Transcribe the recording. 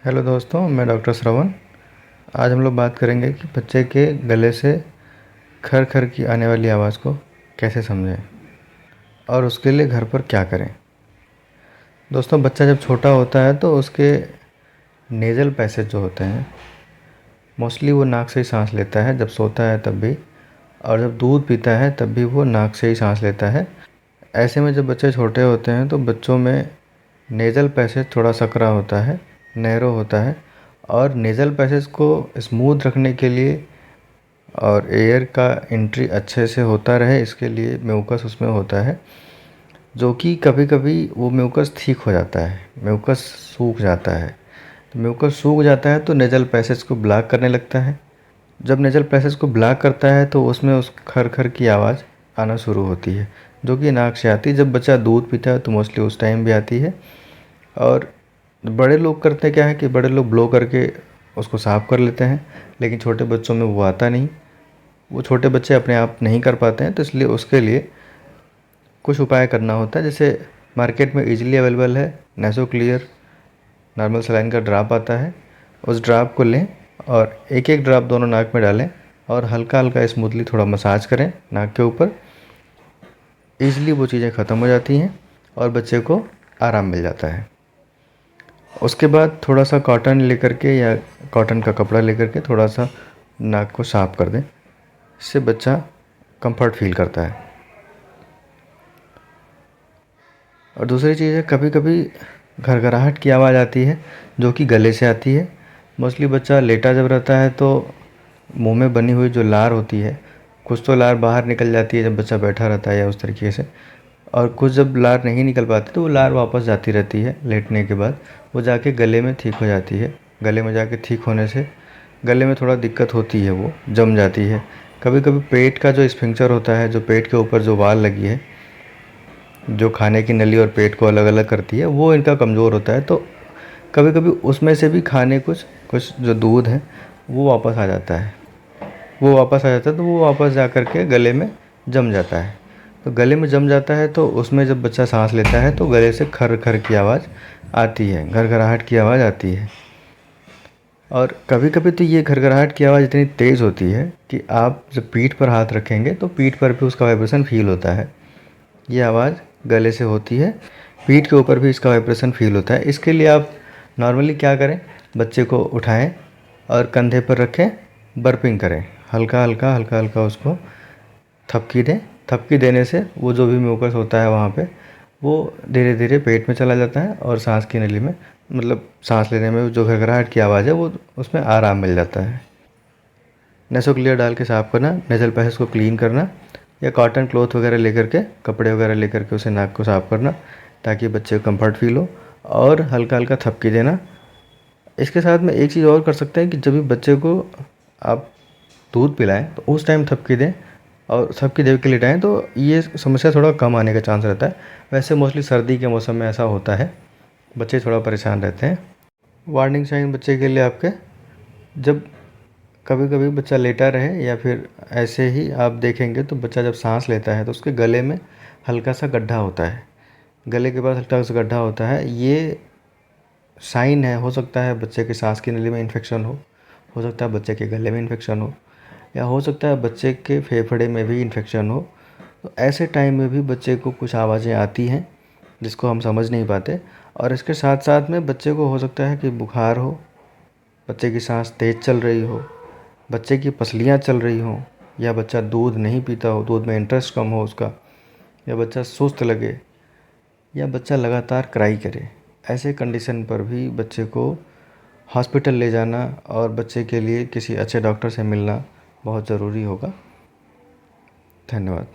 Hello दोस्तों, मैं doctor श्रवण। आज हम लोग बात करेंगे कि बच्चे के गले से खर खर की आने वाली आवाज़ को कैसे समझें और उसके लिए घर पर क्या करें। दोस्तों, बच्चा जब छोटा होता है तो उसके नेज़ल पैसेज जो होते हैं, मोस्टली वो नाक से ही सांस लेता है। जब सोता है तब भी, और जब दूध पीता है तब भी वो नाक से ही सांस लेता है। ऐसे में जब बच्चे छोटे होते हैं तो बच्चों में नेज़ल पैसेज थोड़ा सकरा होता है, नैरो होता है। और नेज़ल पैसेज को स्मूथ रखने के लिए और एयर का एंट्री अच्छे से होता रहे, इसके लिए म्यूकस उसमें होता है, जो कि कभी कभी वो म्यूकस ठीक हो जाता है, म्यूकस सूख जाता है। तो म्यूकस सूख जाता है तो नेज़ल पैसेज को ब्लॉक करने लगता है। जब नेज़ल पैसेज को ब्लॉक करता है तो उसमें उस खर खर की आवाज़ आना शुरू होती है, जो कि नाक से आती है। जब बच्चा दूध पीता है तो मोस्टली उस टाइम भी आती है। और बड़े लोग करते क्या है कि बड़े लोग ब्लो करके उसको साफ़ कर लेते हैं, लेकिन छोटे बच्चों में वो आता नहीं। वो छोटे बच्चे अपने आप नहीं कर पाते हैं, तो इसलिए उसके लिए कुछ उपाय करना होता है। जैसे मार्केट में इजीली अवेलेबल है नेसो क्लियर नॉर्मल सलाइन का ड्राप आता है। उस ड्राप को लें और एक एक ड्राप दोनों नाक में डालें और हल्का हल्का स्मूथली थोड़ा मसाज करें नाक के ऊपर। ईज़िली वो चीज़ें ख़त्म हो जाती हैं और बच्चे को आराम मिल जाता है। उसके बाद थोड़ा सा कॉटन लेकर के या कॉटन का कपड़ा लेकर के थोड़ा सा नाक को साफ़ कर दें। इससे बच्चा कंफर्ट फील करता है। और दूसरी चीज़ है, कभी कभी घरघराहट की आवाज़ आती है, जो कि गले से आती है। मोस्टली बच्चा लेटा जब रहता है तो मुंह में बनी हुई जो लार होती है, कुछ तो लार बाहर निकल जाती है जब बच्चा बैठा रहता है या उस तरीके से, और कुछ जब लार नहीं निकल पाती तो वो लार वापस जाती रहती है लेटने के बाद। वो जाके गले में ठीक हो जाती है। गले में जाके ठीक होने से गले में थोड़ा दिक्कत होती है, वो जम जाती है। कभी कभी पेट का जो स्फिंक्चर होता है, जो पेट के ऊपर जो वाल लगी है, जो खाने की नली और पेट को अलग अलग करती है, वो इनका कमज़ोर होता है। तो कभी कभी उसमें से भी खाने कुछ कुछ जो दूध है वो वापस आ जाता है। तो वो वापस जा कर के गले में जम जाता है। तो गले में जम जाता है तो उसमें जब बच्चा सांस लेता है तो गले से खर खर की आवाज़ आती है, घरघराहट की आवाज़ आती है। और कभी कभी तो ये घरघराहट की आवाज़ इतनी तेज़ होती है कि आप जब पीठ पर हाथ रखेंगे तो पीठ पर भी उसका वाइब्रेशन फील होता है। ये आवाज़ गले से होती है, पीठ के ऊपर भी इसका वाइब्रेशन फील होता है। इसके लिए आप नॉर्मली क्या करें, बच्चे को उठाएं और कंधे पर रखें, बर्पिंग करें, हल्का हल्का उसको थपकी दें। थपकी देने से वो जो भी म्यूकस होता है वहाँ पे, वो धीरे धीरे पेट में चला जाता है और सांस की नली में, मतलब सांस लेने में जो घरघराहट की आवाज़ है वो उसमें आराम मिल जाता है। नेसो क्लियर डाल के साफ़ करना, नेज़ल पैसेज को क्लीन करना, या कॉटन क्लॉथ वगैरह लेकर के, कपड़े वगैरह लेकर के उसे नाक को साफ़ करना, ताकि बच्चे को कंफर्ट फील हो। और हल्का हल्का थपकी देना। इसके साथ में एक चीज़ और कर सकते हैं कि जब भी बच्चे को आप दूध पिलाएं तो उस टाइम थपकी दें और थपकी दे के लिटाएं, तो ये समस्या थोड़ा कम आने का चांस रहता है। वैसे मोस्टली सर्दी के मौसम में ऐसा होता है, बच्चे थोड़ा परेशान रहते हैं। वार्निंग साइन बच्चे के लिए आपके, जब कभी कभी बच्चा लेटा रहे या फिर ऐसे ही आप देखेंगे तो बच्चा जब सांस लेता है तो उसके गले में हल्का सा गड्ढा होता है, गले के पास हल्का सा गड्ढा होता है। ये साइन है, हो सकता है बच्चे के सांस की नली में इन्फेक्शन हो सकता है बच्चे के गले में इन्फेक्शन हो, या हो सकता है बच्चे के फेफड़े में भी इन्फेक्शन हो। तो ऐसे टाइम में भी बच्चे को कुछ आवाज़ें आती हैं जिसको हम समझ नहीं पाते। और इसके साथ साथ में बच्चे को हो सकता है कि बुखार हो, बच्चे की सांस तेज़ चल रही हो, बच्चे की पसलियाँ चल रही हों, या बच्चा दूध नहीं पीता हो, दूध में इंटरेस्ट कम हो उसका, या बच्चा सुस्त लगे, या बच्चा लगातार क्राई करे। ऐसे कंडीशन पर भी बच्चे को हॉस्पिटल ले जाना और बच्चे के लिए किसी अच्छे डॉक्टर से मिलना बहुत ज़रूरी होगा। धन्यवाद।